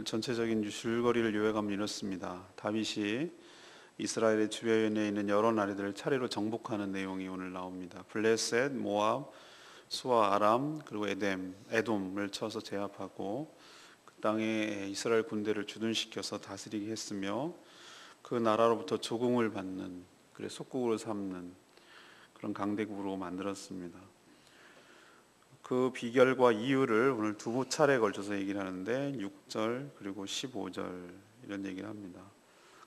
전체적인 줄거리를 요약하면 이렇습니다. 다윗이 이스라엘의 주변에 있는 여러 나라들을 차례로 정복하는 내용이 오늘 나옵니다. 블레셋, 모압, 수아, 아람, 그리고 에돔을 쳐서 제압하고 그 땅에 이스라엘 군대를 주둔시켜서 다스리게 했으며 그 나라로부터 조공을 받는, 그래 속국으로 삼는 그런 강대국으로 만들었습니다. 그 비결과 이유를 오늘 두 차례에 걸쳐서 얘기를 하는데 6절 그리고 15절 이런 얘기를 합니다.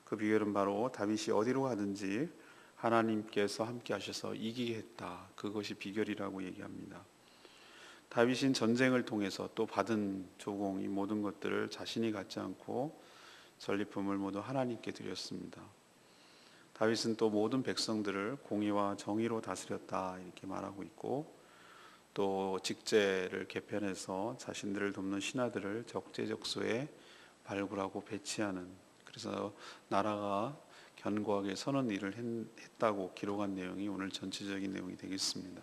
그 비결은 바로 다윗이 어디로 가든지 하나님께서 함께 하셔서 이기게 했다. 그것이 비결이라고 얘기합니다. 다윗은 전쟁을 통해서 또 받은 조공, 이 모든 것들을 자신이 갖지 않고 전리품을 모두 하나님께 드렸습니다. 다윗은 또 모든 백성들을 공의와 정의로 다스렸다 이렇게 말하고 있고, 또 직제를 개편해서 자신들을 돕는 신하들을 적재적소에 발굴하고 배치하는, 그래서 나라가 견고하게 서는 일을 했다고 기록한 내용이 오늘 전체적인 내용이 되겠습니다.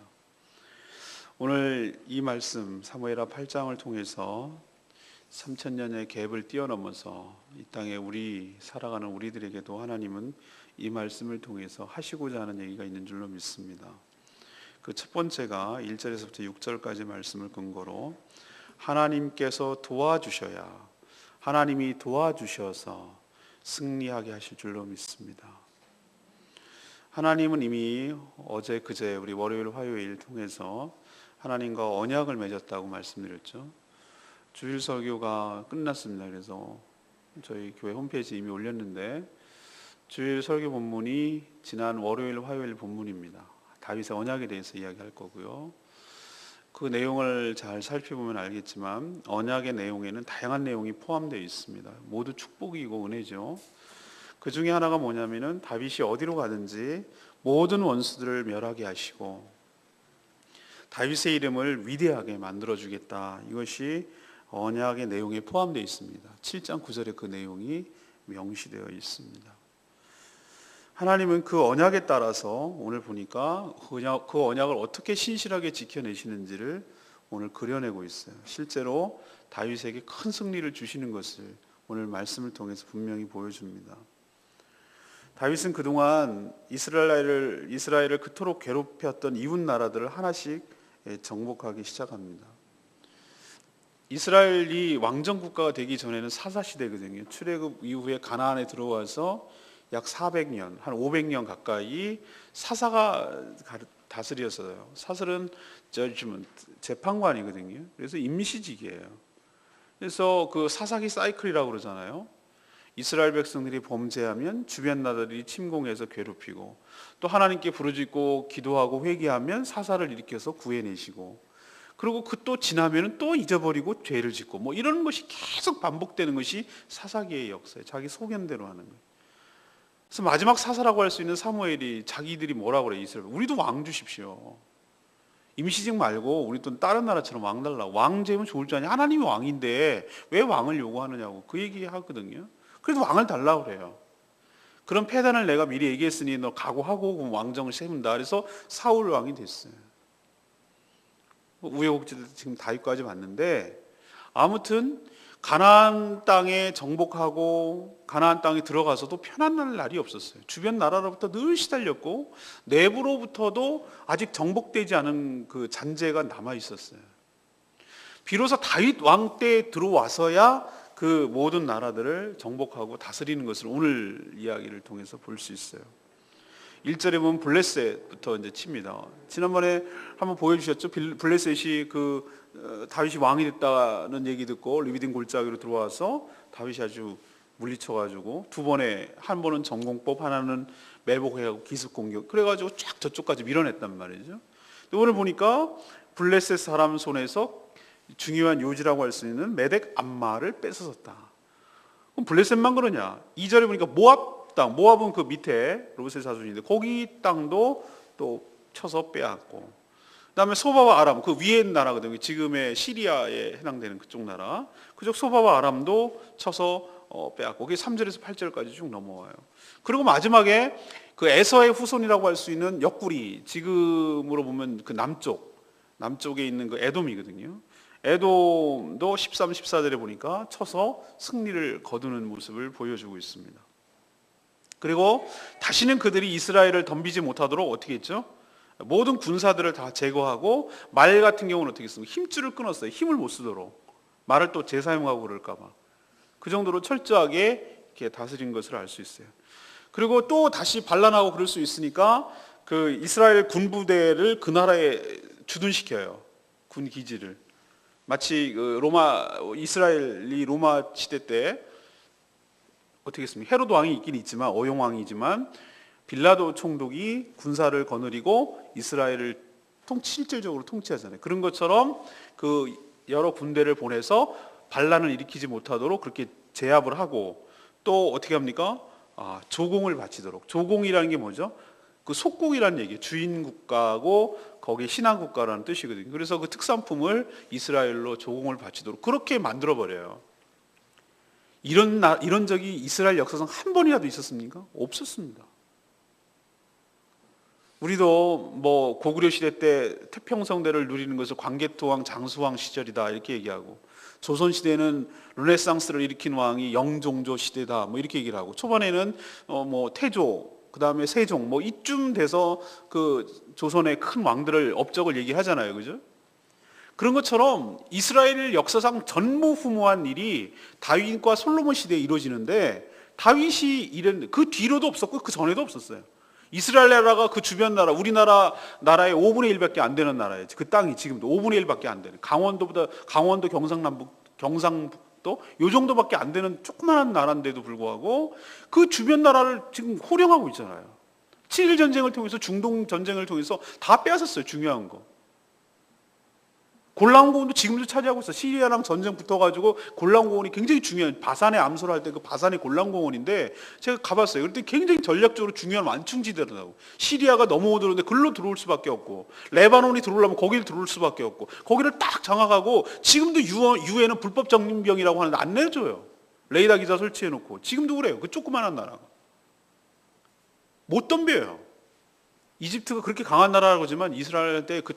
오늘 이 말씀 사무엘하 8장을 통해서 3000년의 갭을 뛰어넘어서 이 땅에 살아가는 우리들에게도 하나님은 이 말씀을 통해서 하시고자 하는 얘기가 있는 줄로 믿습니다. 그 첫 번째가 1절에서부터 6절까지 말씀을 근거로 하나님께서 도와주셔야, 하나님이 도와주셔서 승리하게 하실 줄로 믿습니다. 하나님은 이미 어제 그제 우리 월요일 화요일 통해서 하나님과 언약을 맺었다고 말씀드렸죠. 주일 설교가 끝났습니다. 그래서 저희 교회 홈페이지에 이미 올렸는데 주일 설교 본문이 지난 월요일 화요일 본문입니다. 다윗의 언약에 대해서 이야기할 거고요. 그 내용을 잘 살펴보면 알겠지만 언약의 내용에는 다양한 내용이 포함되어 있습니다. 모두 축복이고 은혜죠. 그 중에 하나가 뭐냐면은 다윗이 어디로 가든지 모든 원수들을 멸하게 하시고 다윗의 이름을 위대하게 만들어주겠다. 이것이 언약의 내용에 포함되어 있습니다. 7장 9절에 그 내용이 명시되어 있습니다. 하나님은 그 언약에 따라서 오늘 보니까 그 언약을 어떻게 신실하게 지켜내시는지를 오늘 그려내고 있어요. 실제로 다윗에게 큰 승리를 주시는 것을 오늘 말씀을 통해서 분명히 보여줍니다. 다윗은 그동안 이스라엘을 그토록 괴롭혔던 이웃 나라들을 하나씩 정복하기 시작합니다. 이스라엘이 왕정 국가가 되기 전에는 사사 시대거든요. 출애굽 이후에 가나안에 들어와서 약 400년, 한 500년 가까이 사사가 다스렸어요. 사설은 judgment, 재판관이거든요. 그래서 임시직이에요. 그래서 그 사사기 사이클이라고 그러잖아요. 이스라엘 백성들이 범죄하면 주변 나라들이 침공해서 괴롭히고, 또 하나님께 부르짖고 기도하고 회개하면 사사를 일으켜서 구해내시고, 그리고 그 또 지나면 또 잊어버리고 죄를 짓고, 뭐 이런 것이 계속 반복되는 것이 사사기의 역사예요. 자기 소견대로 하는 거예요. 그래서 마지막 사사라고 할 수 있는 사무엘이 자기들이 뭐라고 그래요? 이스라엘, 우리도 왕 주십시오. 임시직 말고 우리 또 다른 나라처럼 왕 달라고. 왕 재면 좋을 줄 아냐? 하나님이 왕인데 왜 왕을 요구하느냐고 그 얘기 하거든요. 그래도 왕을 달라고 그래요. 그런 패단을 내가 미리 얘기했으니 너 각오하고 왕정을 세운다. 그래서 사울 왕이 됐어요. 우여곡절 지금 다윗까지 봤는데, 아무튼 가나안 땅에 정복하고 가나안 땅에 들어가서도 편안한 날이 없었어요. 주변 나라로부터 늘 시달렸고 내부로부터도 아직 정복되지 않은 그 잔재가 남아 있었어요. 비로소 다윗 왕 때 들어와서야 그 모든 나라들을 정복하고 다스리는 것을 오늘 이야기를 통해서 볼 수 있어요. 1절에 보면 블레셋부터 이제 칩니다. 지난번에 한번 보여주셨죠? 블레셋이 다윗이 왕이 됐다는 얘기 듣고 리비딘 골짜기로 들어와서 다윗이 아주 물리쳐가지고 한 번은 전공법, 하나는 매복해가지고 기습 공격, 그래가지고 쫙 저쪽까지 밀어냈단 말이죠. 오늘 보니까 블레셋 사람 손에서 중요한 요지라고 할 수 있는 메덱 암마를 뺏어섰다. 그럼 블레셋만 그러냐? 2절에 보니까 모압 땅, 모압은 그 밑에 로봇의 자손인데 거기 땅도 또 쳐서 빼앗고, 그다음에 소바와 아람, 그 위에 나라거든요. 지금의 시리아에 해당되는 그쪽 나라, 그쪽 소바와 아람도 쳐서 빼앗고, 그게 3절에서 8절까지 쭉 넘어와요. 그리고 마지막에 그 에서의 후손이라고 할 수 있는 옆구리, 지금으로 보면 그 남쪽에 있는 그 에돔이거든요. 에돔도 13, 14절에 보니까 쳐서 승리를 거두는 모습을 보여주고 있습니다. 그리고 다시는 그들이 이스라엘을 덤비지 못하도록 어떻게 했죠? 모든 군사들을 다 제거하고 말 같은 경우는 어떻게 했습니까? 힘줄을 끊었어요. 힘을 못 쓰도록. 말을 또 재사용하고 그럴까 봐. 그 정도로 철저하게 이렇게 다스린 것을 알 수 있어요. 그리고 또 다시 반란하고 그럴 수 있으니까 그 이스라엘 군부대를 그 나라에 주둔시켜요. 군 기지를. 마치 그 이스라엘이 로마 시대 때 어떻게 했습니까? 헤로도 왕이 있긴 있지만 어용 왕이지만 빌라도 총독이 군사를 거느리고 이스라엘을 실질적으로 통치하잖아요. 그런 것처럼 그 여러 군대를 보내서 반란을 일으키지 못하도록 그렇게 제압을 하고 또 어떻게 합니까? 조공을 바치도록. 조공이라는 게 뭐죠? 그 속국이라는 얘기예요. 주인 국가고 거기에 신앙 국가라는 뜻이거든요. 그래서 그 특산품을 이스라엘로 조공을 바치도록 그렇게 만들어 버려요. 이런 적이 이스라엘 역사상 한 번이라도 있었습니까? 없었습니다. 우리도 뭐 고구려 시대 때 태평성대를 누리는 것을 광개토왕, 장수왕 시절이다 이렇게 얘기하고, 조선 시대는 르네상스를 일으킨 왕이 영종조 시대다 뭐 이렇게 얘기를 하고, 초반에는 뭐 태조, 그 다음에 세종 뭐 이쯤 돼서 그 조선의 큰 왕들을 업적을 얘기하잖아요, 그죠? 그런 것처럼 이스라엘 역사상 전무후무한 일이 다윗과 솔로몬 시대에 이루어지는데, 다윗이 이런 그 뒤로도 없었고 그 전에도 없었어요. 이스라엘 나라가 그 주변 나라, 우리나라 나라의 5분의 1밖에 안 되는 나라예요. 그 땅이 지금도 5분의 1밖에 안 되는, 강원도 경상북도 요 정도밖에 안 되는 조그마한 나라인데도 불구하고 그 주변 나라를 지금 호령하고 있잖아요. 7.1 전쟁을 통해서, 중동 전쟁을 통해서 다 빼앗았어요. 중요한 거. 골라온 고원도 지금도 차지하고 있어. 시리아랑 전쟁 붙어가지고 골라온 고원이 굉장히 중요한, 바산에 암소를 할 때 그 바산의 골라온 고원인데 제가 가봤어요. 그때 굉장히 전략적으로 중요한 완충지대라고. 시리아가 넘어오는데 글로 들어올 수밖에 없고, 레바논이 들어오려면 거기를 들어올 수밖에 없고, 거기를 딱 장악하고, 지금도 유엔은 불법 정림병이라고 하는데 안 내줘요. 레이더 기자 설치해놓고. 지금도 그래요. 그 조그만한 나라가 못 덤벼요. 이집트가 그렇게 강한 나라라고 하지만 이스라엘한테 그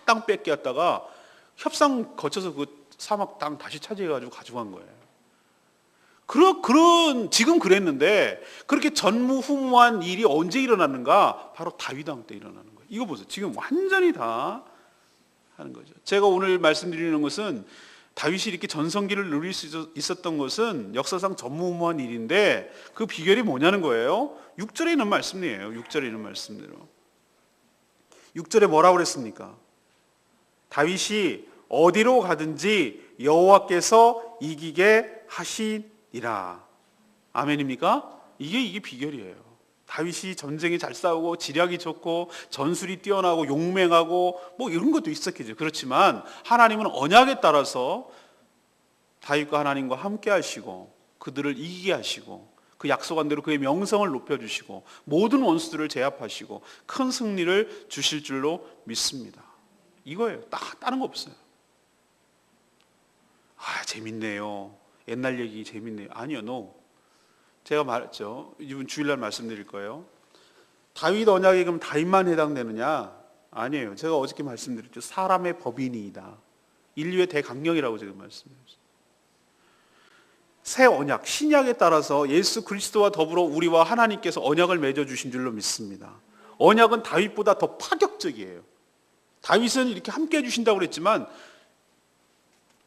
땅 뺏겼다가 협상 거쳐서 그 사막 땅 다시 차지해가지고 가져간 거예요. 그런 지금 그랬는데, 그렇게 전무후무한 일이 언제 일어났는가? 바로 다윗 왕 때 일어나는 거예요. 이거 보세요. 지금 완전히 다 하는 거죠. 제가 오늘 말씀드리는 것은 다윗이 이렇게 전성기를 누릴 수 있었던 것은 역사상 전무후무한 일인데, 그 비결이 뭐냐는 거예요. 6절에 있는 말씀이에요. 6절에 있는 말씀대로. 6절에 뭐라고 그랬습니까? 다윗이 어디로 가든지 여호와께서 이기게 하시니라. 아멘입니까? 이게 비결이에요. 다윗이 전쟁에 잘 싸우고 지략이 좋고 전술이 뛰어나고 용맹하고 뭐 이런 것도 있었겠죠. 그렇지만 하나님은 언약에 따라서 다윗과 하나님과 함께 하시고 그들을 이기게 하시고, 그 약속한 대로 그의 명성을 높여주시고 모든 원수들을 제압하시고 큰 승리를 주실 줄로 믿습니다. 이거예요. 다른 거 없어요. 재밌네요. 옛날 얘기 재밌네요. 아니요, no. 제가 말했죠. 이번 주일날 말씀드릴 거예요. 다윗 언약에 그럼 다윗만 해당되느냐? 아니에요. 제가 어저께 말씀드렸죠. 사람의 법인이다. 인류의 대강령이라고 제가 말씀드렸어요. 새 언약, 신약에 따라서 예수 그리스도와 더불어 우리와 하나님께서 언약을 맺어주신 줄로 믿습니다. 언약은 다윗보다 더 파격적이에요. 다윗은 이렇게 함께 해주신다고 그랬지만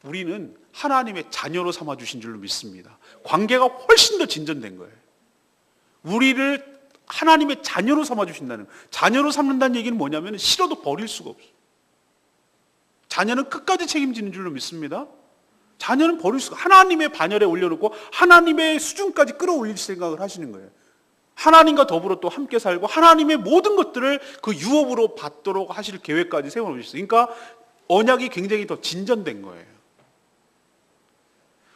우리는 하나님의 자녀로 삼아주신 줄로 믿습니다. 관계가 훨씬 더 진전된 거예요. 우리를 하나님의 자녀로 삼아주신다는 거예요. 자녀로 삼는다는 얘기는 뭐냐면 싫어도 버릴 수가 없어요. 자녀는 끝까지 책임지는 줄로 믿습니다. 자녀는 버릴 수가, 하나님의 반열에 올려놓고 하나님의 수준까지 끌어올릴 생각을 하시는 거예요. 하나님과 더불어 또 함께 살고 하나님의 모든 것들을 그 유업으로 받도록 하실 계획까지 세워놓으셨어요. 그러니까 언약이 굉장히 더 진전된 거예요.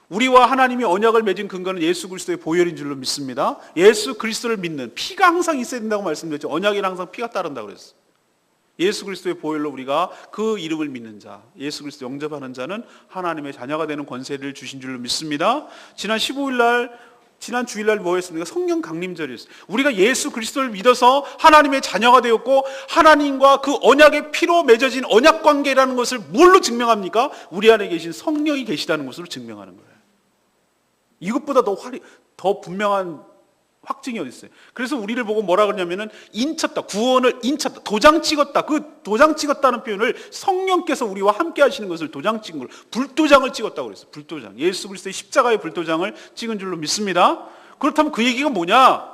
우리와 하나님이 언약을 맺은 근거는 예수 그리스도의 보혈인 줄로 믿습니다. 예수 그리스도를 믿는, 피가 항상 있어야 된다고 말씀드렸죠. 언약에는 항상 피가 따른다고 그랬어요. 예수 그리스도의 보혈로 우리가 그 이름을 믿는 자, 예수 그리스도 영접하는 자는 하나님의 자녀가 되는 권세를 주신 줄로 믿습니다. 지난 15일 날 지난 주일날 뭐였습니까? 성령 강림절이었어요. 우리가 예수 그리스도를 믿어서 하나님의 자녀가 되었고 하나님과 그 언약의 피로 맺어진 언약 관계라는 것을 뭘로 증명합니까? 우리 안에 계신 성령이 계시다는 것으로 증명하는 거예요. 이것보다 더 분명한 확증이 어디 있어요? 그래서 우리를 보고 뭐라 그러냐면은 인쳤다, 구원을 인쳤다, 도장 찍었다. 그 도장 찍었다는 표현을 성령께서 우리와 함께 하시는 것을 도장 찍은 걸, 불도장을 찍었다고 그랬어요. 불도장. 예수 그리스도의 십자가의 불도장을 찍은 줄로 믿습니다. 그렇다면 그 얘기가 뭐냐?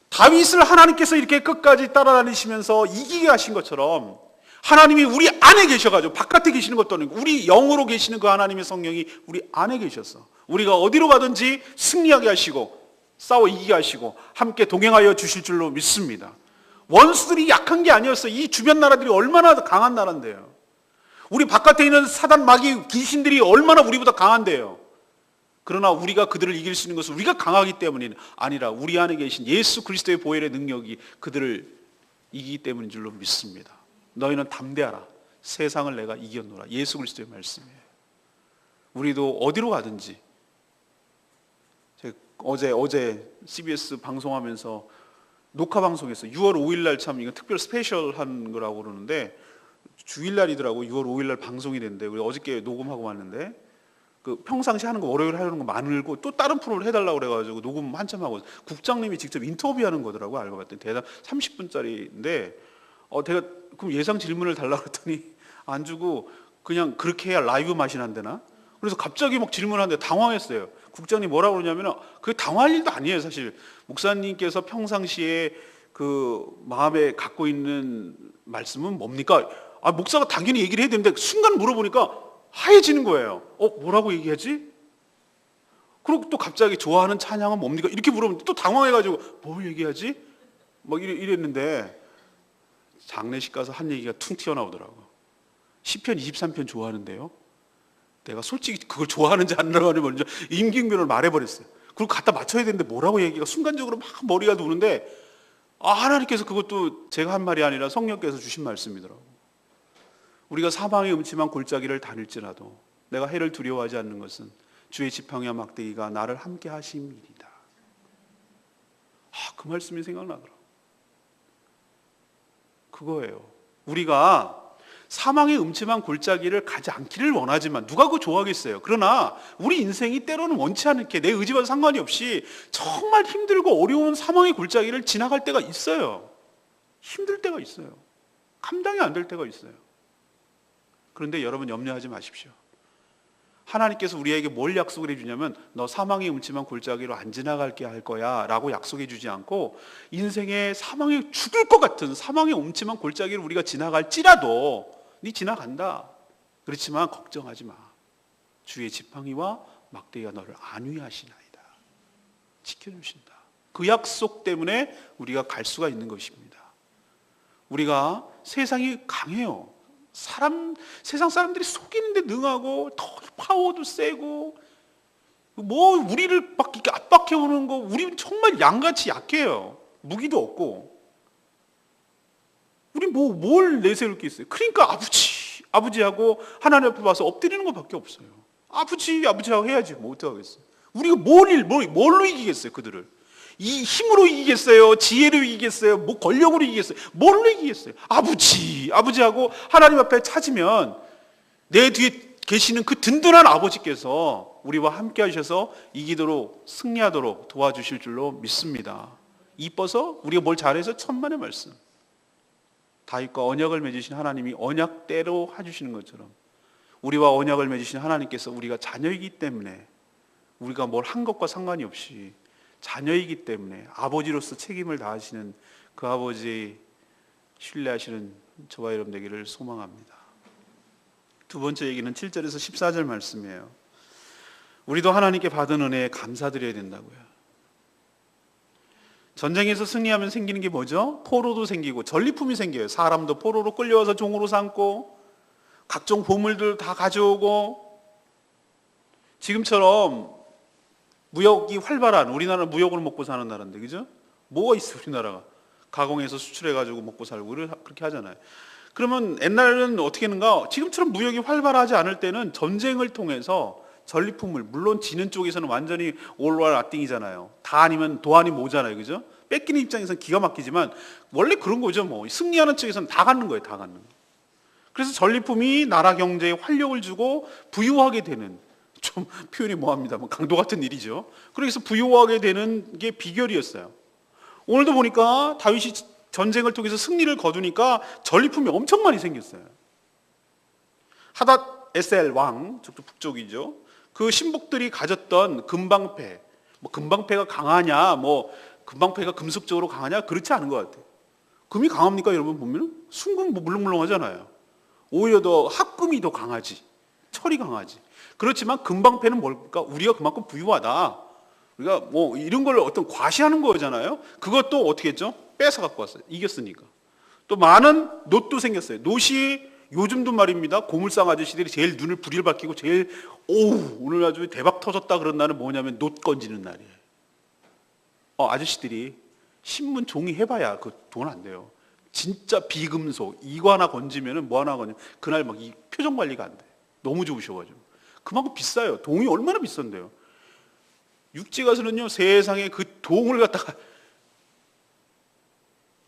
다윗을 하나님께서 이렇게 끝까지 따라다니시면서 이기게 하신 것처럼 하나님이 우리 안에 계셔가지고 바깥에 계시는 것도 아니고 우리 영으로 계시는 그 하나님의 성령이 우리 안에 계셔서 우리가 어디로 가든지 승리하게 하시고 싸워 이기게 하시고 함께 동행하여 주실 줄로 믿습니다. 원수들이 약한 게 아니었어요. 이 주변 나라들이 얼마나 강한 나라인데요. 우리 바깥에 있는 사단 마귀 귀신들이 얼마나 우리보다 강한데요. 그러나 우리가 그들을 이길 수 있는 것은 우리가 강하기 때문이 아니라 우리 안에 계신 예수 그리스도의 보혈의 능력이 그들을 이기기 때문인 줄로 믿습니다. 너희는 담대하라. 세상을 내가 이겼노라. 예수 그리스도의 말씀이에요. 우리도 어디로 가든지 어제 CBS 방송하면서 녹화 방송에서 6월 5일 날 참 이거 특별 스페셜한 거라고 그러는데 주일날이더라고. 6월 5일 날 방송이 됐는데 우리 어저께 녹음하고 왔는데 그 평상시 하는 거 월요일 하는 거 많고 또 다른 프로를 해달라고 그래가지고 녹음 한참 하고 국장님이 직접 인터뷰하는 거더라고. 알고 봤더니 대략 30분짜리인데 제가 그럼 예상 질문을 달라고 했더니 안 주고 그냥 그렇게 해야 라이브 맛이 난대나? 그래서 갑자기 막 질문하는데 당황했어요. 국장님 뭐라고 그러냐면 그게 당황할 일도 아니에요. 사실 목사님께서 평상시에 그 마음에 갖고 있는 말씀은 뭡니까? 목사가 당연히 얘기를 해야 되는데 순간 물어보니까 하얘지는 거예요. 뭐라고 얘기하지? 그리고 또 갑자기 좋아하는 찬양은 뭡니까? 이렇게 물어보면 또 당황해가지고 뭘 얘기하지? 막 이랬는데 장례식 가서 한 얘기가 퉁 튀어나오더라고. 시편 23편 좋아하는데요. 내가 솔직히 그걸 좋아하는지 안 좋아하는지 먼저 임기응변을 말해버렸어요. 그리고 갖다 맞춰야 되는데 뭐라고 얘기가 순간적으로 막 머리가 도는데 하나님께서 그것도 제가 한 말이 아니라 성령께서 주신 말씀이더라고. 우리가 사망의 음침한 골짜기를 다닐지라도 내가 해를 두려워하지 않는 것은 주의 지팡이와 막대기가 나를 함께 하심이리다. 그 말씀이 생각나더라고. 그거예요. 우리가 사망의 음침한 골짜기를 가지 않기를 원하지만 누가 그거 좋아하겠어요. 그러나 우리 인생이 때로는 원치 않게 내 의지와 상관이 없이 정말 힘들고 어려운 사망의 골짜기를 지나갈 때가 있어요. 힘들 때가 있어요. 감당이 안 될 때가 있어요. 그런데 여러분 염려하지 마십시오. 하나님께서 우리에게 뭘 약속을 해주냐면 너 사망의 음침한 골짜기로 안 지나갈게 할 거야 라고 약속해 주지 않고 인생의 사망에 죽을 것 같은 사망의 음침한 골짜기를 우리가 지나갈지라도 네 지나간다. 그렇지만 걱정하지 마. 주의 지팡이와 막대기가 너를 안위하시나이다. 지켜주신다. 그 약속 때문에 우리가 갈 수가 있는 것입니다. 우리가 세상이 강해요. 세상 사람들이 속이는데 능하고 더 파워도 세고 우리를 막 이렇게 압박해 오는 거 우리는 정말 양같이 약해요. 무기도 없고 우리 뭘 내세울 게 있어요. 그러니까 아버지하고 하나님 앞에 와서 엎드리는 것밖에 없어요. 아버지하고 해야지 뭐 어떡하겠어요. 우리가 뭘로 이기겠어요. 그들을 이 힘으로 이기겠어요? 지혜로 이기겠어요? 권력으로 이기겠어요? 뭘로 이기겠어요? 아버지하고 하나님 앞에 찾으면 내 뒤에 계시는 그 든든한 아버지께서 우리와 함께 하셔서 이기도록 승리하도록 도와주실 줄로 믿습니다. 이뻐서 우리가 뭘 잘해서 천만의 말씀. 다윗과 언약을 맺으신 하나님이 언약대로 해주시는 것처럼 우리와 언약을 맺으신 하나님께서 우리가 자녀이기 때문에 우리가 뭘 한 것과 상관이 없이 자녀이기 때문에 아버지로서 책임을 다하시는 그 아버지 신뢰하시는 저와 여러분 되기를 소망합니다. 두 번째 얘기는 7절에서 14절 말씀이에요. 우리도 하나님께 받은 은혜에 감사드려야 된다고요. 전쟁에서 승리하면 생기는 게 뭐죠? 포로도 생기고 전리품이 생겨요. 사람도 포로로 끌려와서 종으로 삼고 각종 보물들 다 가져오고 지금처럼 무역이 활발한 우리나라는 무역으로 먹고 사는 나라인데 그죠? 뭐가 있어 우리나라가 가공해서 수출해가지고 먹고 살고 그렇게 하잖아요. 그러면 옛날에는 어떻게 했는가? 지금처럼 무역이 활발하지 않을 때는 전쟁을 통해서 전리품을, 물론 지는 쪽에서는 완전히 all or nothing이잖아요. 다 아니면 도 아니면 모잖아요, 그죠? 뺏기는 입장에서는 기가 막히지만 원래 그런 거죠. 뭐 승리하는 쪽에서는 다 갖는 거예요, 다 갖는 거. 그래서 전리품이 나라 경제에 활력을 주고 부유하게 되는, 좀 표현이 뭐합니다만 강도 같은 일이죠. 그래서 부유하게 되는 게 비결이었어요. 오늘도 보니까 다윗이 전쟁을 통해서 승리를 거두니까 전리품이 엄청 많이 생겼어요. 하닷 에셀 왕, 저쪽 북쪽이죠. 그 신복들이 가졌던 금방패, 뭐 금방패가 강하냐, 뭐 금방패가 금속적으로 강하냐, 그렇지 않은 것 같아요. 금이 강합니까, 여러분 보면? 순금 뭐 물렁물렁하잖아요. 오히려 더 합금이 더 강하지, 철이 강하지. 그렇지만 금방패는 뭘까? 우리가 그만큼 부유하다. 우리가 뭐 이런 걸 어떤 과시하는 거잖아요. 그것도 어떻게 했죠? 뺏어 갖고 왔어요. 이겼으니까. 또 많은 놋도 생겼어요. 놋이 요즘도 말입니다. 고물상 아저씨들이 제일 눈을 부리를 밝히고 제일 오늘 아주 대박 터졌다 그런 날은 뭐냐면 놋 건지는 날이에요. 아저씨들이 신문 종이 해봐야 그 돈 안 돼요. 진짜 비금속 이거 하나 건지면은 뭐 하나 건지 그날 막 이 표정 관리가 안 돼. 너무 좋으셔가지고 그만큼 비싸요. 동이 얼마나 비싼데요. 육지 가서는요 세상에 그 동을 갖다가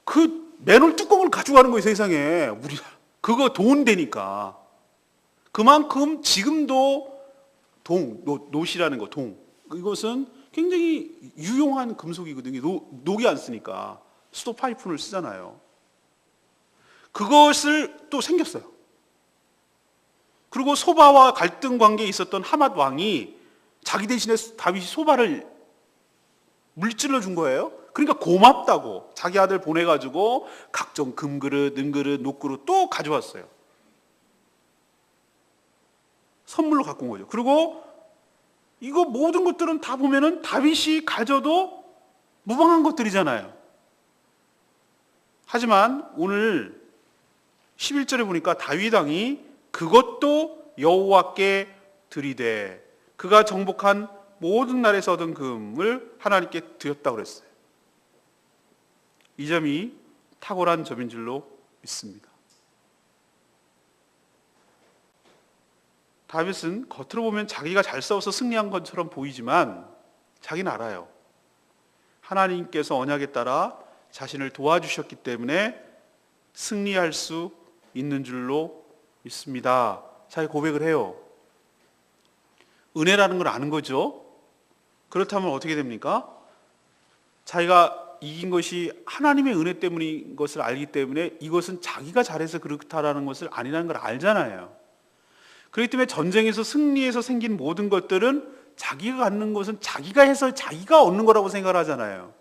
그 맨홀 뚜껑을 가져가는 거예요. 세상에 우리가 그거 돈 되니까. 그만큼 지금도 놋이라는 거, 동 이것은 굉장히 유용한 금속이거든요. 녹이 안 쓰니까 수도 파이프를 쓰잖아요. 그것을 또 생겼어요. 그리고 소바와 갈등 관계에 있었던 하맛 왕이 자기 대신에 다윗이 소바를 물질러 준 거예요. 그러니까 고맙다고 자기 아들 보내가지고 각종 금그릇, 은그릇, 녹그릇 또 가져왔어요. 선물로 갖고 온 거죠. 그리고 이거 모든 것들은 다 보면은 다윗이 가져도 무방한 것들이잖아요. 하지만 오늘 11절에 보니까 다윗 왕이 그것도 여호와께 드리되 그가 정복한 모든 날에서 얻은 금을 하나님께 드렸다고 그랬어요. 이 점이 탁월한 점인 줄로 믿습니다. 다윗은 겉으로 보면 자기가 잘 싸워서 승리한 것처럼 보이지만 자기는 알아요. 하나님께서 언약에 따라 자신을 도와주셨기 때문에 승리할 수 있는 줄로 믿습니다. 자기 고백을 해요. 은혜라는 걸 아는 거죠. 그렇다면 어떻게 됩니까? 자기가 이긴 것이 하나님의 은혜 때문인 것을 알기 때문에 이것은 자기가 잘해서 그렇다라는 것을 아니라는 걸 알잖아요. 그렇기 때문에 전쟁에서 승리해서 생긴 모든 것들은 자기가 갖는 것은 자기가 해서 자기가 얻는 거라고 생각을 하잖아요.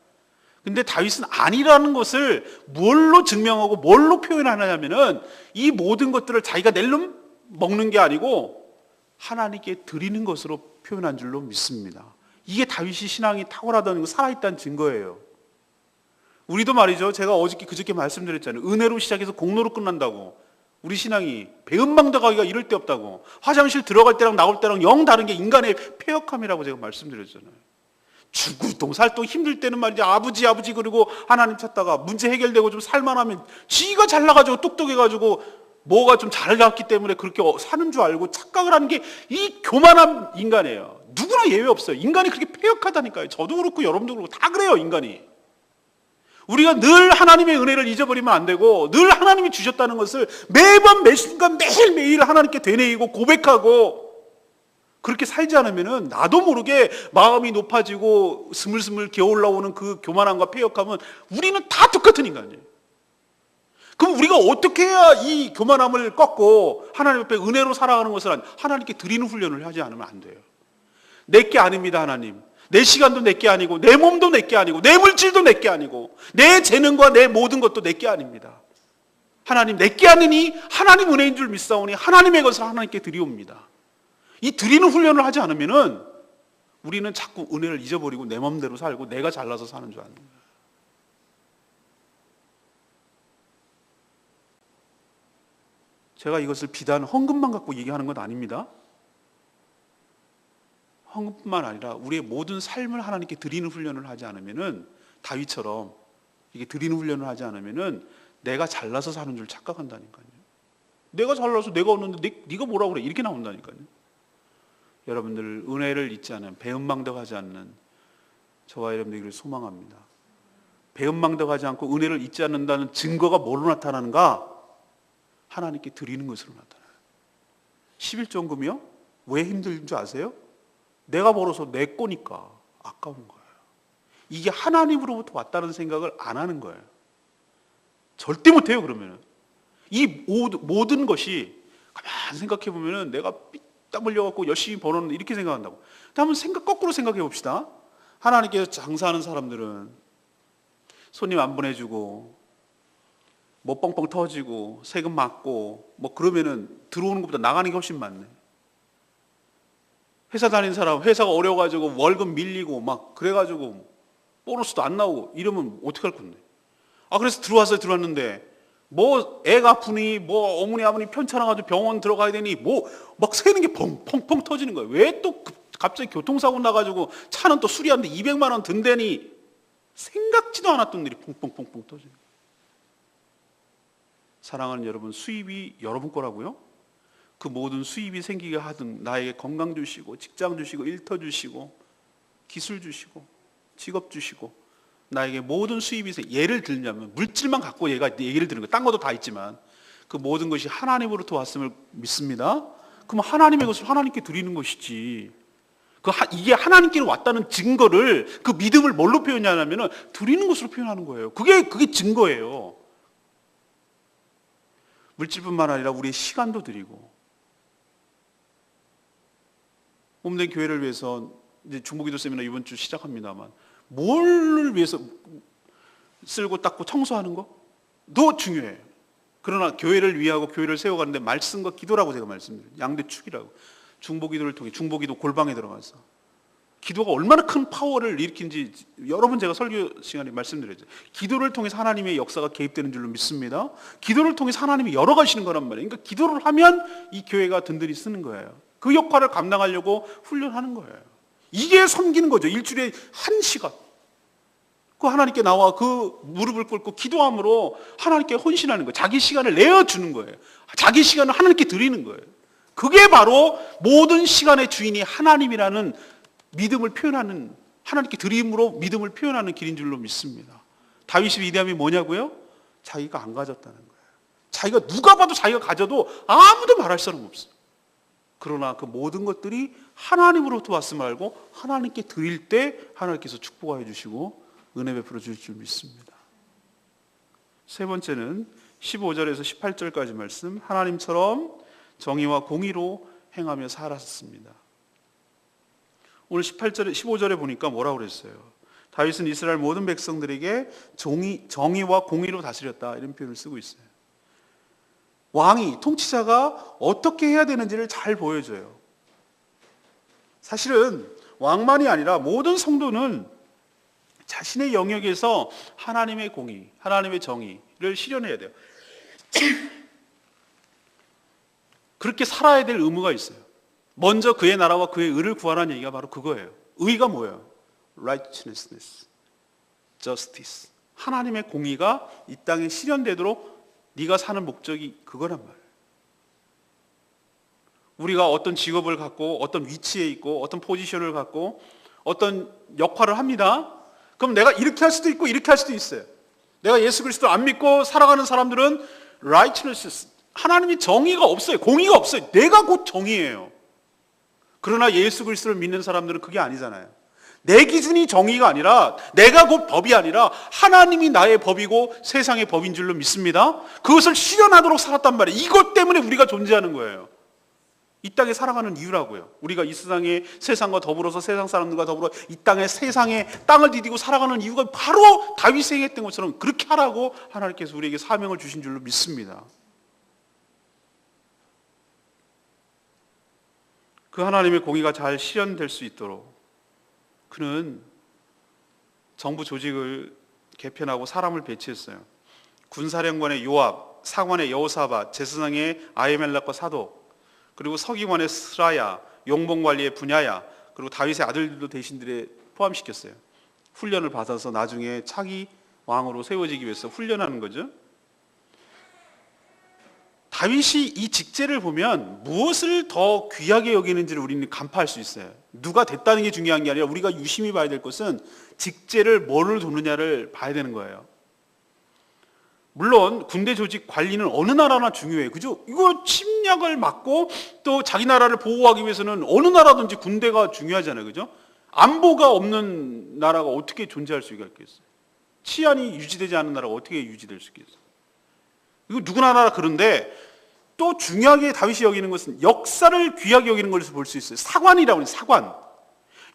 근데 다윗은 아니라는 것을 뭘로 증명하고 뭘로 표현하냐면은 이 모든 것들을 자기가 낼름 먹는 게 아니고 하나님께 드리는 것으로 표현한 줄로 믿습니다. 이게 다윗이 신앙이 탁월하다는 거, 살아있다는 증거예요. 우리도 말이죠. 제가 그저께 말씀드렸잖아요. 은혜로 시작해서 공로로 끝난다고. 우리 신앙이 배은망덕하기가 이럴 데 없다고. 화장실 들어갈 때랑 나올 때랑 영 다른 게 인간의 패역함이라고 제가 말씀드렸잖아요. 죽을동 살동 힘들 때는 말이죠. 아버지 그리고 하나님 찾다가 문제 해결되고 좀 살만하면 지가 잘나가지고 똑똑해가지고 뭐가 좀 잘 나왔기 때문에 그렇게 사는 줄 알고 착각을 하는 게 이 교만한 인간이에요. 누구나 예외 없어요. 인간이 그렇게 패역하다니까요. 저도 그렇고 여러분도 그렇고 다 그래요. 인간이. 우리가 늘 하나님의 은혜를 잊어버리면 안 되고 늘 하나님이 주셨다는 것을 매번 매순간 매일매일 하나님께 되뇌이고 고백하고 그렇게 살지 않으면 나도 모르게 마음이 높아지고 스물스물 기어올라오는 그 교만함과 패역함은 우리는 다 똑같은 인간이에요. 그럼 우리가 어떻게 해야 이 교만함을 꺾고 하나님 앞에 은혜로 살아가는 것을 하나님께 드리는 훈련을 하지 않으면 안 돼요. 내게 아닙니다. 하나님. 내 시간도 내게 아니고 내 몸도 내게 아니고 내 물질도 내게 아니고 내 재능과 내 모든 것도 내게 아닙니다. 하나님 내게 아니니 하나님 은혜인 줄 믿사오니 하나님의 것을 하나님께 드리옵니다. 이 드리는 훈련을 하지 않으면은 우리는 자꾸 은혜를 잊어버리고 내 맘대로 살고 내가 잘나서 사는 줄 아는 거예요. 제가 이것을 비단 헌금만 갖고 얘기하는 건 아닙니다. 헌금뿐만 아니라 우리의 모든 삶을 하나님께 드리는 훈련을 하지 않으면은 다윗처럼 이게 드리는 훈련을 하지 않으면은 내가 잘나서 사는 줄 착각한다니까요. 내가 잘나서 내가 얻는데 네가 뭐라고 그래 이렇게 나온다니까요. 여러분들 은혜를 잊지 않은, 배은망덕하지 않는 저와 여러분들을 소망합니다. 배은망덕하지 않고 은혜를 잊지 않는다는 증거가 뭐로 나타나는가? 하나님께 드리는 것으로 나타나요. 11조금이요? 왜 힘든 줄 아세요? 내가 벌어서 내 거니까 아까운 거예요. 이게 하나님으로부터 왔다는 생각을 안 하는 거예요. 절대 못해요. 그러면은 이 모든 것이 가만히 생각해 보면은 내가 땀 흘려갖고 열심히 벌었는데 이렇게 생각한다고. 한번 거꾸로 생각해 봅시다. 하나님께서 장사하는 사람들은 손님 안 보내주고 뭐 뻥뻥 터지고 세금 맞고 뭐 그러면은 들어오는 것보다 나가는 게 훨씬 많네. 회사 다니는 사람 회사가 어려워가지고 월급 밀리고 막 그래가지고 보너스도 안 나오고 이러면 어떡할 건데. 그래서 들어왔는데 뭐 애가 아프니 뭐 어머니 아버니 편찮아가지고 병원 들어가야 되니 뭐 막 새는 게 펑펑 터지는 거예요. 왜 또 갑자기 교통사고 나가지고 차는 또 수리하는데 200만 원 든다니 생각지도 않았던 일이 펑펑펑펑 터지는 거예요. 사랑하는 여러분, 수입이 여러분 거라고요? 그 모든 수입이 생기게 하든 나에게 건강 주시고 직장 주시고 일터 주시고 기술 주시고 직업 주시고 나에게 모든 수입이 예를 들냐면 물질만 갖고 얘가 얘기를 드는 거예요. 딴 것도 다 있지만 그 모든 것이 하나님으로부터 왔음을 믿습니다. 그럼 하나님의 것을 하나님께 드리는 것이지. 이게 하나님께로 왔다는 증거를 그 믿음을 뭘로 표현하냐면은 드리는 것으로 표현하는 거예요. 그게 증거예요. 물질뿐만 아니라 우리의 시간도 드리고 몸된 교회를 위해서 이제 중보기도 세미나 이번 주 시작합니다만 뭘 위해서 쓸고 닦고 청소하는 거도 중요해요. 그러나 교회를 위하고 교회를 세워가는데 말씀과 기도라고 제가 말씀드려요. 양대축이라고. 중보기도를 통해 중보기도 골방에 들어가서 기도가 얼마나 큰 파워를 일으키는지 여러 번 제가 설교 시간에 말씀드렸죠. 기도를 통해서 하나님의 역사가 개입되는 줄로 믿습니다. 기도를 통해서 하나님이 열어가시는 거란 말이에요. 그러니까 기도를 하면 이 교회가 든든히 쓰는 거예요. 그 역할을 감당하려고 훈련하는 거예요. 이게 섬기는 거죠. 일주일에 1시간 그 하나님께 나와 그 무릎을 꿇고 기도함으로 하나님께 헌신하는 거예요. 자기 시간을 내어주는 거예요. 자기 시간을 하나님께 드리는 거예요. 그게 바로 모든 시간의 주인이 하나님이라는 믿음을 표현하는, 하나님께 드림으로 믿음을 표현하는 길인 줄로 믿습니다. 다윗이 위대함이 뭐냐고요? 자기가 안 가졌다는 거예요. 자기가 누가 봐도 자기가 가져도 아무도 말할 사람 없어요. 그러나 그 모든 것들이 하나님으로부터 왔음을 알고 하나님께 드릴 때 하나님께서 축복하여 주시고 은혜 베풀어 주실 줄 믿습니다. 세 번째는 15절에서 18절까지 말씀, 하나님처럼 정의와 공의로 행하며 살았습니다. 오늘 18절에 15절에 보니까 뭐라고 그랬어요? 다윗은 이스라엘 모든 백성들에게 정의와 공의로 다스렸다 이런 표현을 쓰고 있어요. 왕이, 통치자가 어떻게 해야 되는지를 잘 보여줘요. 사실은 왕만이 아니라 모든 성도는 자신의 영역에서 하나님의 공의, 하나님의 정의를 실현해야 돼요. 그렇게 살아야 될 의무가 있어요. 먼저 그의 나라와 그의 의를 구하라는 얘기가 바로 그거예요. 의가 뭐예요? Righteousness, Justice. 하나님의 공의가 이 땅에 실현되도록 네가 사는 목적이 그거란 말이에요. 우리가 어떤 직업을 갖고 어떤 위치에 있고 어떤 포지션을 갖고 어떤 역할을 합니다. 그럼 내가 이렇게 할 수도 있고 이렇게 할 수도 있어요. 내가 예수 그리스도 안 믿고 살아가는 사람들은 righteousness, 하나님이 정의가 없어요. 공의가 없어요. 내가 곧 정의예요. 그러나 예수 그리스도를 믿는 사람들은 그게 아니잖아요. 내 기준이 정의가 아니라 내가 곧 법이 아니라 하나님이 나의 법이고 세상의 법인 줄로 믿습니다. 그것을 실현하도록 살았단 말이에요. 이것 때문에 우리가 존재하는 거예요. 이 땅에 살아가는 이유라고요. 우리가 이 세상에 세상과 더불어서 세상 사람들과 더불어 이 땅에 세상에 땅을 디디고 살아가는 이유가 바로 다윗이 행했던 것처럼 그렇게 하라고 하나님께서 우리에게 사명을 주신 줄로 믿습니다. 그 하나님의 공의가 잘 실현될 수 있도록 그는 정부 조직을 개편하고 사람을 배치했어요. 군사령관의 요압, 사관의 여호사밧, 제사장의 아히멜렉과 사독, 그리고 서기관의 스라야, 용봉관리의 분야야, 그리고 다윗의 아들들도 대신들에 포함시켰어요. 훈련을 받아서 나중에 차기 왕으로 세워지기 위해서 훈련하는 거죠. 다윗이 이 직제를 보면 무엇을 더 귀하게 여기는지를 우리는 간파할 수 있어요. 누가 됐다는 게 중요한 게 아니라 우리가 유심히 봐야 될 것은 직제를 뭐를 두느냐를 봐야 되는 거예요. 물론 군대 조직 관리는 어느 나라나 중요해요. 그죠? 이거 침략을 막고 또 자기 나라를 보호하기 위해서는 어느 나라든지 군대가 중요하잖아요. 그죠? 안보가 없는 나라가 어떻게 존재할 수가 있겠어요? 치안이 유지되지 않는 나라가 어떻게 유지될 수 있겠어요? 이거 누구나 나라 그런데 또 중요하게 다윗이 여기는 것은 역사를 귀하게 여기는 것을 볼 수 있어요. 사관이라고 해요. 사관.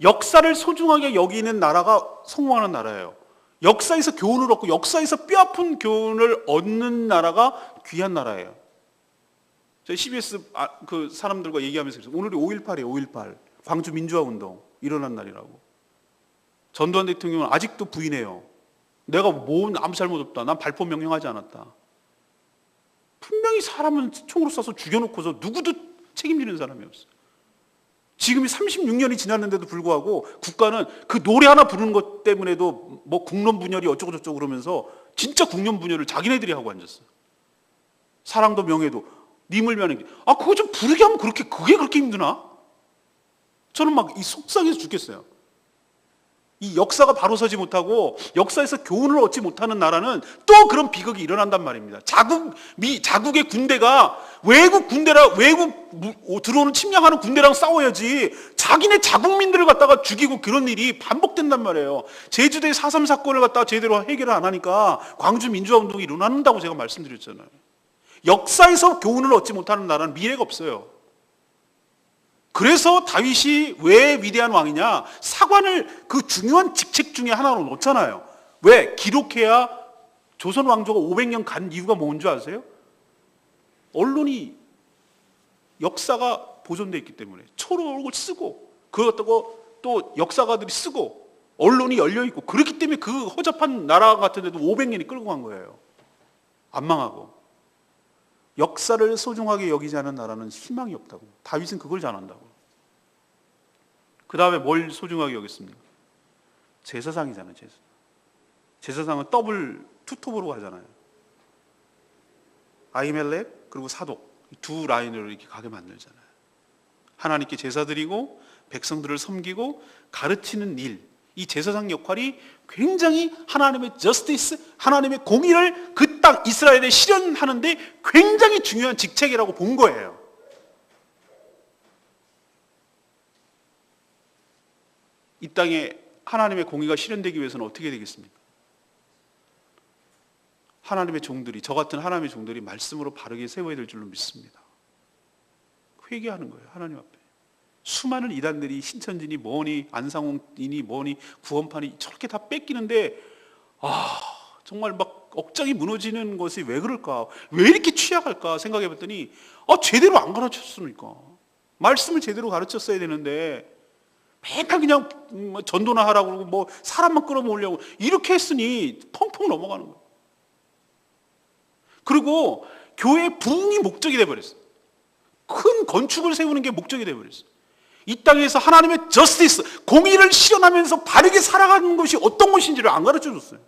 역사를 소중하게 여기는 나라가 성공하는 나라예요. 역사에서 교훈을 얻고 역사에서 뼈아픈 교훈을 얻는 나라가 귀한 나라예요. 저희 CBS 그 사람들과 얘기하면서 오늘이 5.18이에요. 5.18 광주 민주화 운동 일어난 날이라고. 전두환 대통령은 아직도 부인해요. 내가 아무 잘못 없다. 난 발포 명령하지 않았다. 분명히 사람은 총으로 쏴서 죽여놓고서 누구도 책임지는 사람이 없어요. 지금이 36년이 지났는데도 불구하고 국가는 그 노래 하나 부르는 것 때문에도 뭐 국론 분열이 어쩌고 저쩌고 그러면서 진짜 국론 분열을 자기네들이 하고 앉았어요. 사랑도 명예도 님을 위하는 그거 좀 부르게 하면 그게 그렇게 힘드나? 저는 막 이 속상해서 죽겠어요. 이 역사가 바로 서지 못하고 역사에서 교훈을 얻지 못하는 나라는 또 그런 비극이 일어난단 말입니다. 자국의 군대가 외국 들어오는 침략하는 군대랑 싸워야지 자기네 자국민들을 갖다가 죽이고 그런 일이 반복된단 말이에요. 제주도의 4.3 사건을 갖다가 제대로 해결을 안 하니까 광주 민주화 운동이 일어난다고 제가 말씀드렸잖아요. 역사에서 교훈을 얻지 못하는 나라는 미래가 없어요. 그래서 다윗이 왜 위대한 왕이냐? 사관을 그 중요한 직책 중에 하나로 놓잖아요. 왜? 기록해야 조선 왕조가 500년 간 이유가 뭔 줄 아세요? 언론이 역사가 보존되어 있기 때문에 초록을 쓰고 그것도 또 역사가들이 쓰고 언론이 열려있고 그렇기 때문에 그 허접한 나라 같은 데도 500년이 끌고 간 거예요. 안 망하고. 역사를 소중하게 여기지 않은 나라는 희망이 없다고. 다윗은 그걸 잘한다고. 그 다음에 뭘 소중하게 여겼습니까? 제사상이잖아요. 제사상은 더블 투톱으로 가잖아요. 아히멜렉 그리고 사독 두 라인으로 이렇게 가게 만들잖아요. 하나님께 제사 드리고 백성들을 섬기고 가르치는 일, 이 제사장 역할이 굉장히 하나님의 저스티스, 하나님의 공의를 그 땅 이스라엘에 실현하는데 굉장히 중요한 직책이라고 본 거예요. 이 땅에 하나님의 공의가 실현되기 위해서는 어떻게 되겠습니까? 하나님의 종들이, 저 같은 하나님의 종들이 말씀으로 바르게 세워야 될 줄로 믿습니다. 회개하는 거예요. 하나님 앞에. 수많은 이단들이 신천지니 뭐니 안상홍이니 뭐니 구원판이 저렇게 다 뺏기는데 정말 막 억장이 무너지는 것이 왜 그럴까? 왜 이렇게 취약할까? 생각해 봤더니 제대로 안 가르쳤으니까. 말씀을 제대로 가르쳤어야 되는데 맨날 그냥 전도나 하라고 그러고 뭐 사람만 끌어모으려고 이렇게 했으니 펑펑 넘어가는 거예요. 그리고 교회의 부흥이 목적이 돼버렸어요. 큰 건축을 세우는 게 목적이 돼버렸어요. 이 땅에서 하나님의 저스티스, 공의를 실현하면서 바르게 살아가는 것이 어떤 것인지를 안 가르쳐줬어요.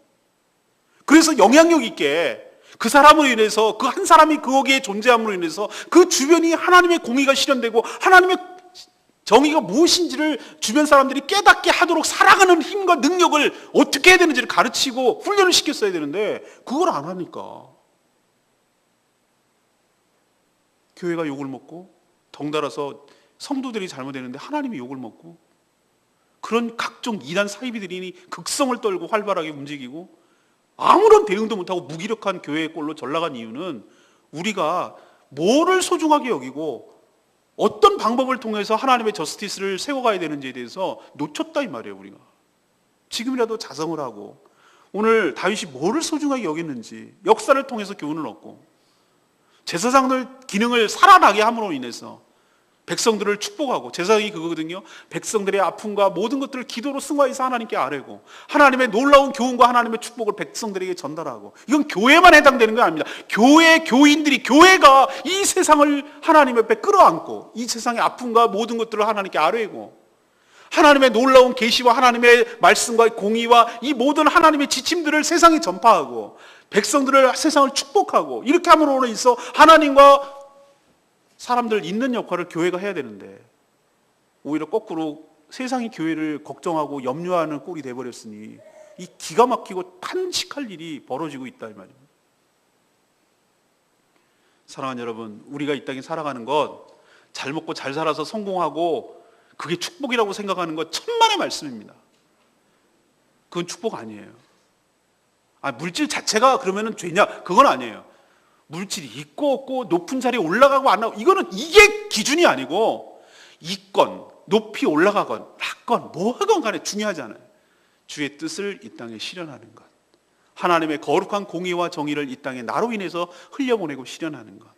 그래서 영향력 있게 그 사람으로 인해서, 그 한 사람이 거기에 존재함으로 인해서 그 주변이 하나님의 공의가 실현되고 하나님의 정의가 무엇인지를 주변 사람들이 깨닫게 하도록 살아가는 힘과 능력을 어떻게 해야 되는지를 가르치고 훈련을 시켰어야 되는데 그걸 안 하니까 교회가 욕을 먹고 덩달아서 성도들이 잘못했는데 하나님이 욕을 먹고 그런 각종 이단 사이비들이 극성을 떨고 활발하게 움직이고 아무런 대응도 못하고 무기력한 교회의 꼴로 전락한 이유는 우리가 뭐를 소중하게 여기고 어떤 방법을 통해서 하나님의 저스티스를 세워가야 되는지에 대해서 놓쳤다 이 말이에요. 우리가 지금이라도 자성을 하고 오늘 다윗이 뭐를 소중하게 여겼는지 역사를 통해서 교훈을 얻고 제사장들 기능을 살아나게 함으로 인해서 백성들을 축복하고, 제사장이 그거거든요. 백성들의 아픔과 모든 것들을 기도로 승화해서 하나님께 아뢰고 하나님의 놀라운 교훈과 하나님의 축복을 백성들에게 전달하고, 이건 교회만 해당되는 건 아닙니다. 교회 교인들이, 교회가 이 세상을 하나님 옆에 끌어안고 이 세상의 아픔과 모든 것들을 하나님께 아뢰고 하나님의 놀라운 계시와 하나님의 말씀과 공의와 이 모든 하나님의 지침들을 세상에 전파하고 백성들을, 세상을 축복하고 이렇게 함으로 인해서 하나님과 사람들 있는 역할을 교회가 해야 되는데 오히려 거꾸로 세상이 교회를 걱정하고 염려하는 꼴이 돼버렸으니 이 기가 막히고 탄식할 일이 벌어지고 있다 이 말입니다. 사랑하는 여러분, 우리가 이 땅에 살아가는 것, 잘 먹고 잘 살아서 성공하고 그게 축복이라고 생각하는 것 천만의 말씀입니다. 그건 축복 아니에요. 물질 자체가 그러면 죄냐? 그건 아니에요. 물질이 있고 없고 높은 자리에 올라가고 안 하고 이게 기준이 아니고 있건 높이 올라가건 낮건 뭐 하건 간에 중요하지 않아요. 주의 뜻을 이 땅에 실현하는 것, 하나님의 거룩한 공의와 정의를 이 땅에 나로 인해서 흘려보내고 실현하는 것,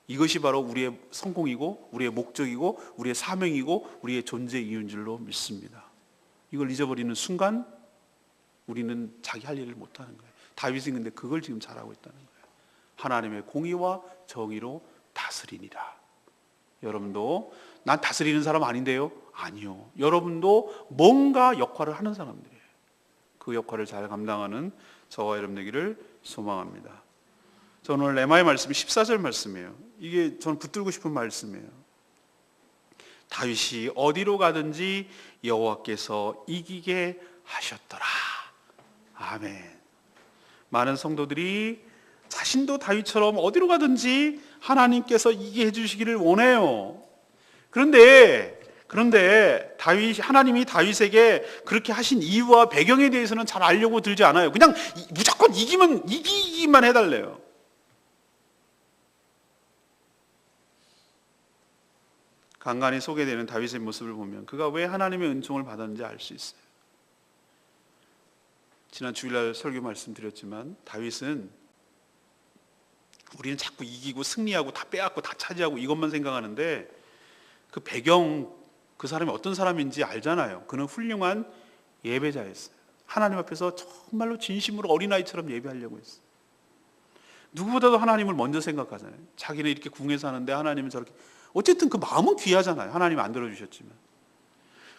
이것이 바로 우리의 성공이고 우리의 목적이고 우리의 사명이고 우리의 존재 이유인 줄로 믿습니다. 이걸 잊어버리는 순간 우리는 자기 할 일을 못하는 거예요. 다윗은 근데 그걸 지금 잘하고 있다는 거예요. 하나님의 공의와 정의로 다스리니라. 여러분도 난 다스리는 사람 아닌데요? 아니요. 여러분도 뭔가 역할을 하는 사람들이에요. 그 역할을 잘 감당하는 저와 여러분 되기를 소망합니다. 저는 오늘 레마의 말씀이 14절 말씀이에요. 이게 저는 붙들고 싶은 말씀이에요. 다윗이 어디로 가든지 여호와께서 이기게 하셨더라. 아멘. 많은 성도들이 자신도 다윗처럼 어디로 가든지 하나님께서 이기게 해주시기를 원해요. 그런데 하나님이 다윗에게 그렇게 하신 이유와 배경에 대해서는 잘 알려고 들지 않아요. 그냥 무조건 이기기만 해달래요. 간간히 소개되는 다윗의 모습을 보면 그가 왜 하나님의 은총을 받았는지 알 수 있어요. 지난 주일날 설교 말씀드렸지만 다윗은, 우리는 자꾸 이기고 승리하고 다 빼앗고 다 차지하고 이것만 생각하는데 그 배경, 그 사람이 어떤 사람인지 알잖아요. 그는 훌륭한 예배자였어요. 하나님 앞에서 정말로 진심으로 어린아이처럼 예배하려고 했어요. 누구보다도 하나님을 먼저 생각하잖아요. 자기는 이렇게 궁에서 하는데 하나님은 저렇게, 어쨌든 그 마음은 귀하잖아요. 하나님이 안 들어주셨지만.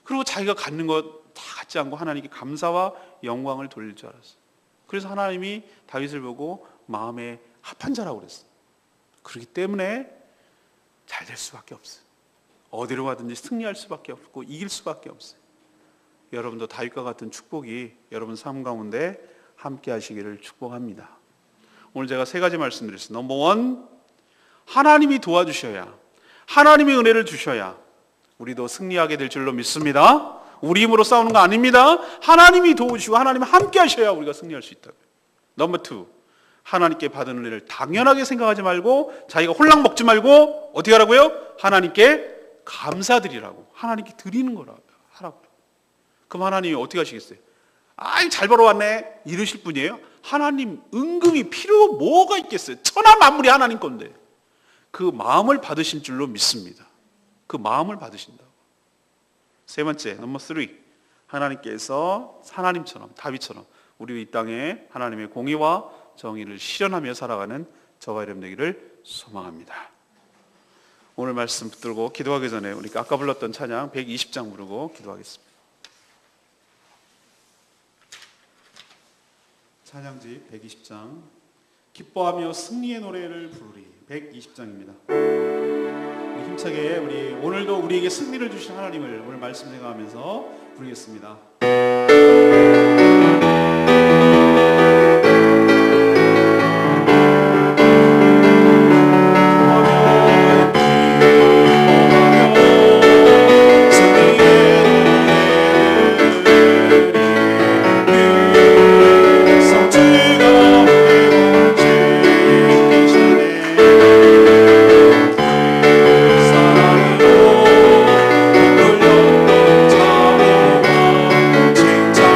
그리고 자기가 갖는 것 다 갖지 않고 하나님께 감사와 영광을 돌릴 줄 알았어요. 그래서 하나님이 다윗을 보고 마음에 합한 자라고 그랬어요. 그렇기 때문에 잘 될 수밖에 없어요. 어디로 가든지 승리할 수밖에 없고 이길 수밖에 없어요. 여러분도 다윗과 같은 축복이 여러분 삶 가운데 함께 하시기를 축복합니다. 오늘 제가 세 가지 말씀드렸어요. 넘버 원, 하나님이 도와주셔야, 하나님의 은혜를 주셔야 우리도 승리하게 될 줄로 믿습니다. 우리 힘으로 싸우는 거 아닙니다. 하나님이 도우시고 하나님이 함께 하셔야 우리가 승리할 수 있다고요. 넘버 투, 하나님께 받은 은혜를 당연하게 생각하지 말고 자기가 홀랑 먹지 말고 어떻게 하라고요? 하나님께 감사드리라고, 하나님께 드리는 거라고 하라고요. 그럼 하나님이 어떻게 하시겠어요? 잘 벌어왔네 이러실 분이에요? 하나님 은금이 필요 뭐가 있겠어요? 천하 만물이 하나님 건데. 그 마음을 받으신 줄로 믿습니다. 그 마음을 받으신다고. 세 번째, 넘버 3, 하나님께서 하나님처럼, 다윗처럼 우리 이 땅에 하나님의 공의와 정의를 실현하며 살아가는 저와 여러분 되기를 소망합니다. 오늘 말씀 붙들고 기도하기 전에 우리 아까 불렀던 찬양 120장 부르고 기도하겠습니다. 찬양지 120장, 기뻐하며 승리의 노래를 부르리. 120장입니다. 힘차게 우리 오늘도 우리에게 승리를 주신 하나님을 오늘 말씀 생각하면서 부르겠습니다. 칭찬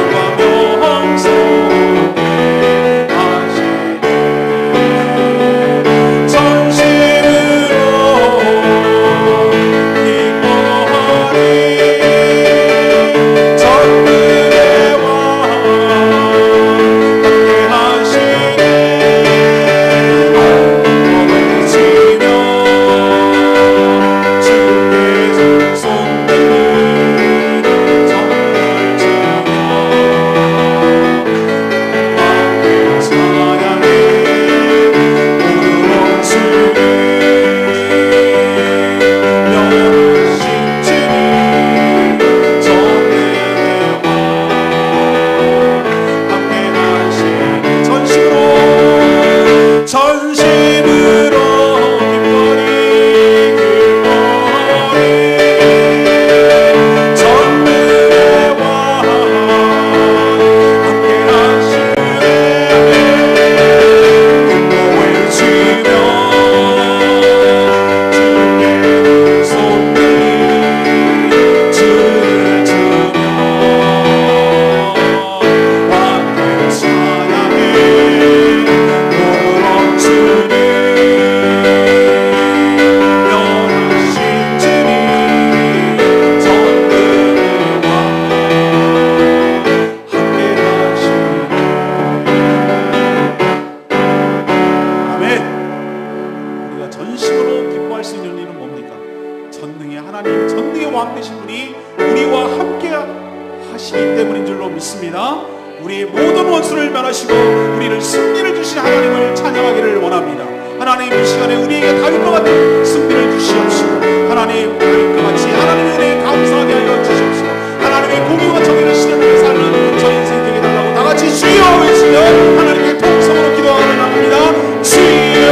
있는 줄로 믿습니다. 우리의 모든 원수를 멸하시고 우리를 승리를 주신 하나님을 찬양하기를 원합니다. 하나님, 이 시간에 우리에게 다윗과 같은 승리를 주시옵시고, 하나님 다윗과 같이 하나님의 은혜에 감사하게 하여 주시옵시고, 하나님의 공의와 정의를 실현하는 삶을 저희 인생 되게 달라고 다 같이 주여 외치며 하나님께 통성으로 기도하는 나옵니다. 주여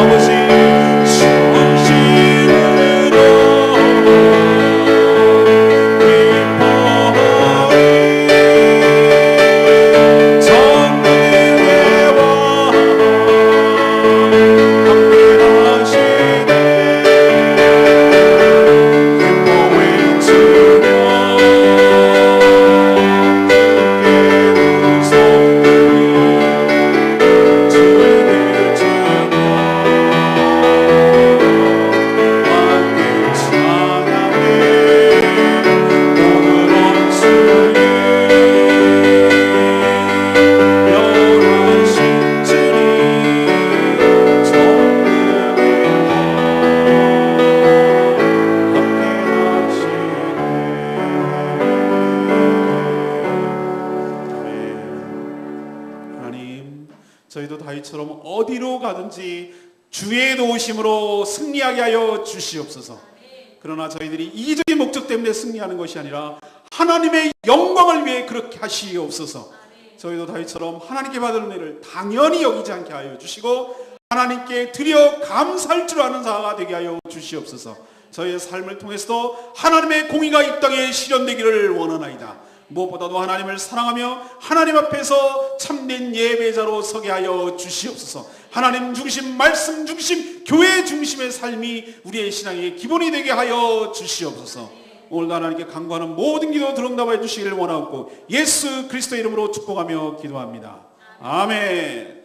아버지 정신으로 기뻐하리 전능의 왕 함께 하시네 기뻐 외치며 저희도 다윗처럼 어디로 가든지 주의 도우심으로 승리하게 하여 주시옵소서. 그러나 저희들이 이기적인 목적 때문에 승리하는 것이 아니라 하나님의 영광을 위해 그렇게 하시옵소서. 저희도 다윗처럼 하나님께 받을 은혜를 당연히 여기지 않게 하여 주시고 하나님께 드려 감사할 줄 아는 자가 되게 하여 주시옵소서. 저희의 삶을 통해서도 하나님의 공의가 이 땅에 실현되기를 원하나이다. 무엇보다도 하나님을 사랑하며 하나님 앞에서 참된 예배자로 서게 하여 주시옵소서. 하나님 중심, 말씀 중심, 교회 중심의 삶이 우리의 신앙의 기본이 되게 하여 주시옵소서. 오늘도 하나님께 간구하는 모든 기도 들응답하여 주시기를 원하옵고 예수 그리스도의 이름으로 축복하며 기도합니다. 아멘.